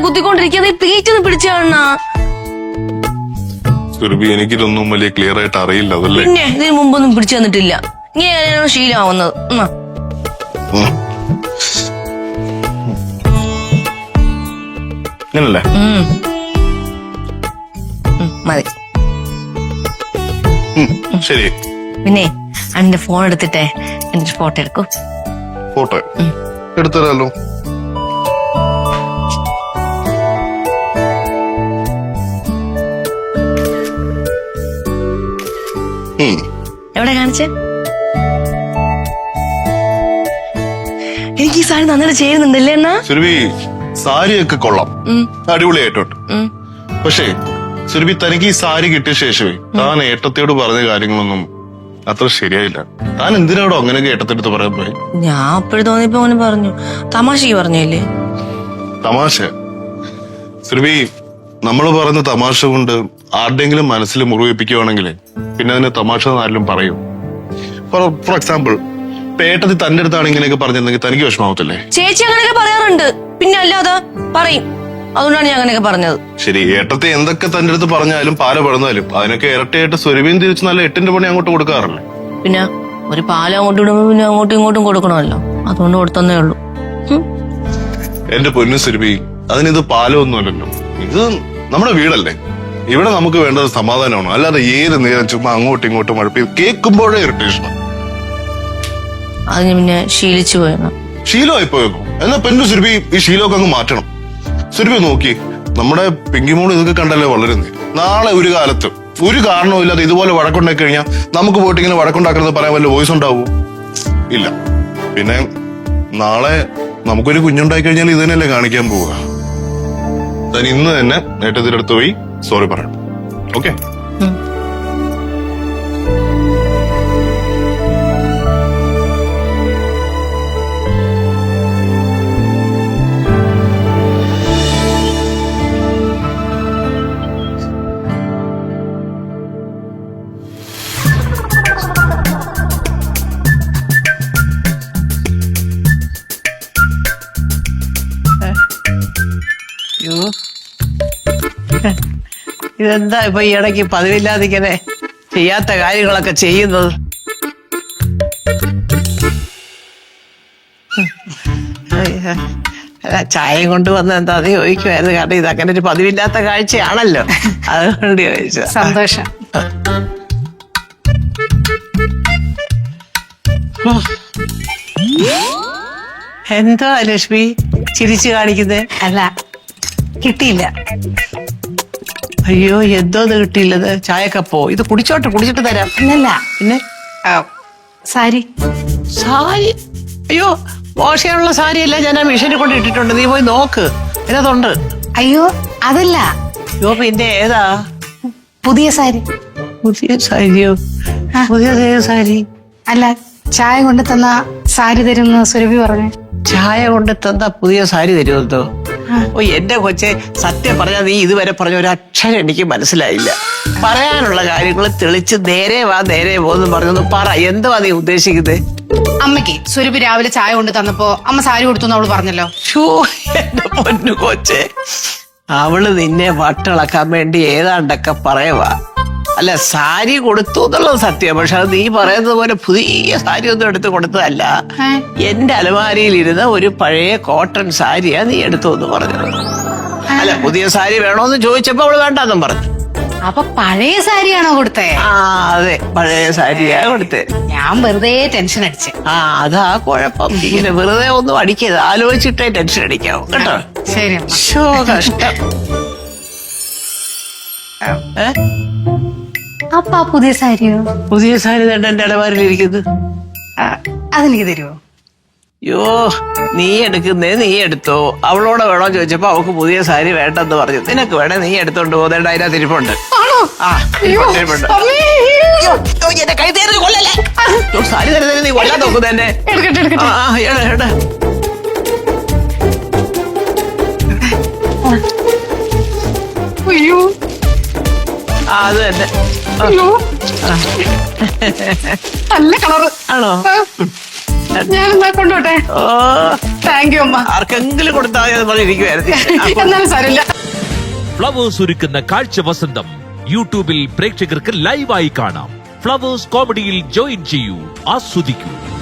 കുത്തിക്കൊണ്ടിരിക്കുന്നത് പ്ലീറ്റൊന്ന് പിടിച്ചു കാണാ. എനിക്കിതൊന്നും വലിയ ക്ലിയർ ആയിട്ട് അറിയില്ല അതല്ലേ. പിന്നെ ഇതിന് മുമ്പൊന്നും പിടിച്ചു തന്നിട്ടില്ല. ഇങ്ങനെയാണ് ശീലമാവുന്നത്. ഇങ്ങനല്ലേ? മതി. ശരി. പിന്നെ എന്റെ ഫോൺ എടുത്തിട്ടെ എന്റെ ഫോട്ടോ എടുക്കൂ. ഫോട്ടോ എടുത്തരാലോ. എവിടെ കാണിച്ചേ? എനിക്ക് ഈ സാരി നന്നായിട്ട് ചേരുന്നുണ്ടല്ലേ എന്നാ? സുരഭി സാരിയൊക്കെ കൊള്ളാം, അടിപൊളിയായിട്ടുണ്ട്. പക്ഷേ സുരഭി തനിക്ക് ഈ സാരി കിട്ടിയ ശേഷമേ താൻ ഏട്ടത്തിയോട് പറഞ്ഞ കാര്യങ്ങളൊന്നും അത്ര ശരിയായില്ല. താൻ എന്തിനാടോ അങ്ങനെയൊക്കെ ഏട്ടത്തിനടുത്ത് പറയാൻ പോയി? ഞാൻ അപ്പോഴും തോന്നിയപ്പോ അങ്ങനെ പറഞ്ഞു. തമാശക്ക് പറഞ്ഞല്ലേ? തമാശ സുരഭി, നമ്മള് പറയുന്ന തമാശ കൊണ്ട് ആരുടെങ്കിലും മനസ്സിൽ മുറിവേൽപ്പിക്കുകയാണെങ്കിൽ പിന്നെ അതിന് തമാശ ആരെങ്കിലും പറയും. ഫോർ എക്സാമ്പിൾ, ഏട്ടത്തി തന്റെ അടുത്താണ് ഇങ്ങനെയൊക്കെ പറഞ്ഞിരുന്നെങ്കിൽ തനിക്ക് വിഷമാവത്തില്ലേ? ചേച്ചി അങ്ങനെയൊക്കെ പറയാറുണ്ട്, പിന്നെ അല്ലാതെ പറയും. അതുകൊണ്ടാണ് ഞാൻ അങ്ങനെയൊക്കെ പറഞ്ഞത്. ശരി, ഏട്ടത്തെ എന്തൊക്കെ തന്റെ അടുത്ത് പറഞ്ഞാലും പാല പറഞ്ഞാലും അതിനൊക്കെ ഇരട്ടിയായിട്ട് സുരഭിയും തിരിച്ച് നല്ല 8ന്റെ പണി അങ്ങോട്ട് കൊടുക്കാറില്ലേ? പിന്നെ ഒരു പാല അങ്ങോട്ട് ഇടുമ്പോ പിന്നെ അങ്ങോട്ടും ഇങ്ങോട്ടും കൊടുക്കണമല്ലോ, അതുകൊണ്ട് കൊടുത്തന്നേ ഉള്ളൂ. എന്റെ പൊന്നു സുരഭി, അതിനിത് പാലമൊന്നുമല്ലല്ലോ, ഇത് നമ്മുടെ വീടല്ലേ. ഇവിടെ നമുക്ക് വേണ്ടത് സമാധാനമാണ്, അല്ലാതെ ഏത് നേരം ചുമ്മാ അങ്ങോട്ടും ഇങ്ങോട്ടും മഴപ്പി കേൾക്കുമ്പോഴേ ഇറിറ്റേഷൻ. അതിന് പിന്നെ ശീലിച്ചു പോയണം. ശീലമായി പോയേക്കും. എന്നാ പെണ്ണു സുരഭി ഈ ശീലമൊക്കെ അങ്ങ് മാറ്റണം. സുരഭി നോക്കി, നമ്മുടെ പിങ്കിമോള് ഇതൊക്കെ കണ്ടല്ലേ വളരുന്നേ. നാളെ ഒരു കാലത്ത് ഒരു കാരണവും ഇല്ലാതെ ഇതുപോലെ വഴക്കുണ്ടാക്കി കഴിഞ്ഞാൽ നമുക്ക് പോയിട്ട് ഇങ്ങനെ വഴക്കുണ്ടാക്കുന്നത് പറയാൻ വല്ല വോയിസ് ഉണ്ടാവൂ? ഇല്ല. പിന്നെ നാളെ നമുക്കൊരു കുഞ്ഞുണ്ടായി കഴിഞ്ഞാൽ ഇത് തന്നെയല്ലേ കാണിക്കാൻ പോവുക. താൻ ഇന്ന് തന്നെ ഏട്ടത്തിന്റെ അടുത്ത് പോയി സോറി പറയണം. ഓക്കെ? ഇതെന്താ ഇപ്പൊ ഈ ഇടയ്ക്ക് പതിവില്ലാതിങ്ങനെ ചെയ്യാത്ത കാര്യങ്ങളൊക്കെ ചെയ്യുന്നത്? ചായയും കൊണ്ടുവന്ന് എന്താ അത് ചോദിക്കുമായിരുന്നു, കാരണം ഇത് അങ്ങനെ ഒരു പതിവില്ലാത്ത കാഴ്ചയാണല്ലോ, അതുകൊണ്ട് ചോദിച്ചു. സന്തോഷം. എന്താ ലക്ഷ്മി ചിരിച്ചു കാണിക്കുന്നേ? അല്ല, കിട്ടിയില്ല. അയ്യോ, എന്തോന്ന് കിട്ടിയില്ലത്? ചായക്കപ്പോ? ഇത് കുടിച്ചിട്ട് തരാം. ഇല്ലല്ല, പിന്നെ സാരി. സാരി? അയ്യോ, വാഷ് ചെയ്യാനുള്ള സാരിയല്ല, ഞാൻ ആ മെഷീനിൽ കൊണ്ട് ഇട്ടിട്ടുണ്ട്, നീ പോയി നോക്ക്, എന്നതുണ്ട്. അയ്യോ അതല്ല. അയ്യോ, പിന്നെ ഏതാ? പുതിയ സാരി. പുതിയ സാരിയോ? പുതിയ സാരി അല്ല, ചായ കൊണ്ട് തന്ന സാരി തരുന്ന സുരഭി പറഞ്ഞു. ചായ കൊണ്ട് തന്ന പുതിയ സാരി തരുമോ? ഓ, എന്റെ കൊച്ചെ, സത്യം പറഞ്ഞാൽ നീ ഇതുവരെ പറഞ്ഞ ഒരു അക്ഷരം എനിക്ക് മനസ്സിലായില്ല. പറയാനുള്ള കാര്യങ്ങൾ തെളിച്ച് നേരെ വാ നേരെ പോന്ന് പറഞ്ഞൊന്ന് പറ. എന്തുവാ നീ ഉദ്ദേശിക്കുന്നത്? അമ്മയ്ക്ക് സുരഭി രാവിലെ ചായ കൊണ്ട് തന്നപ്പോ അമ്മ സാരി കൊടുത്തു അവള് പറഞ്ഞല്ലോ. ഷോ, എന്റെ പൊന്നു കൊച്ചെ, അവള് നിന്നെ വട്ടിളക്കാൻ വേണ്ടി ഏതാണ്ടൊക്കെ പറയുവാ. അല്ല, സാരി കൊടുത്തു എന്നുള്ളത് സത്യം, പക്ഷെ അത് നീ പറയുന്നത് പോലെ പുതിയ സാരി ഒന്നും എടുത്ത് കൊടുത്തതല്ല. എന്റെ അലമാരിയിലിരുന്ന ഒരു പഴയ കോട്ടൺ സാരിയാ നീ എടുത്തു എന്ന് പറഞ്ഞത്. അല്ല, പുതിയ സാരി വേണോന്ന് ചോദിച്ചപ്പോ അവള് വേണ്ടെന്നും പറഞ്ഞു. അപ്പൊ പഴയ സാരിയാണോ കൊടുത്തേ? ആ അതെ, പഴയ സാരിയാ കൊടുത്തേ. ഞാൻ വെറുതെ ടെൻഷൻ അടിച്ചേ. അതാ കുഴപ്പം. ഇങ്ങനെ വെറുതെ ഒന്നും അടിക്കരുത്, ആലോചിച്ചിട്ടേ ടെൻഷൻ അടിക്കാവും കേട്ടോ. ശരി. ഷോ, കഷ്ടം. അപ്പൊ ആ പുതിയ സാരിയോ? പുതിയ സാരി തന്നെ എന്റെ അലമാരിലിരിക്കുന്നത്. അതെനിക്ക് തരുമോ? യോ, നീ എടുക്കുന്നേ നീ എടുത്തോ. അവളോട് വേണോ ചോദിച്ചപ്പോ അവൾക്ക് പുതിയ സാരി വേണ്ടെന്ന് പറഞ്ഞു. നിനക്ക് വേണേ നീ എടുത്തോണ്ട് പോകുന്നേണ്ട, അതിനകത്ത് ഇരിപ്പുണ്ട്. എന്റെ കൈ തീർന്ന് കൊല്ലല്ലേ. സാരി തരുന്നതിന് നീ കൊല്ലാൻ നോക്കുന്നത് എന്നെ. അയ്യോ, അത് തന്നെ. നല്ല കളറ് ആണോ? ഞാനെന്നാ കൊണ്ടോട്ടെ. ഓ താങ്ക് യു അമ്മ. ആർക്കെങ്കിലും കൊടുത്താൽ അത് പറഞ്ഞിരിക്കുവായിരുന്നു. എന്നാലും സാരമില്ല. ഫ്ലവേഴ്സ് ഒരുക്കുന്ന കാഴ്ച വസന്തം യൂട്യൂബിൽ പ്രേക്ഷകർക്ക് ലൈവായി കാണാം. ഫ്ലവേഴ്സ് കോമഡിയിൽ ജോയിൻ ചെയ്യൂ, ആസ്വദിക്കൂ.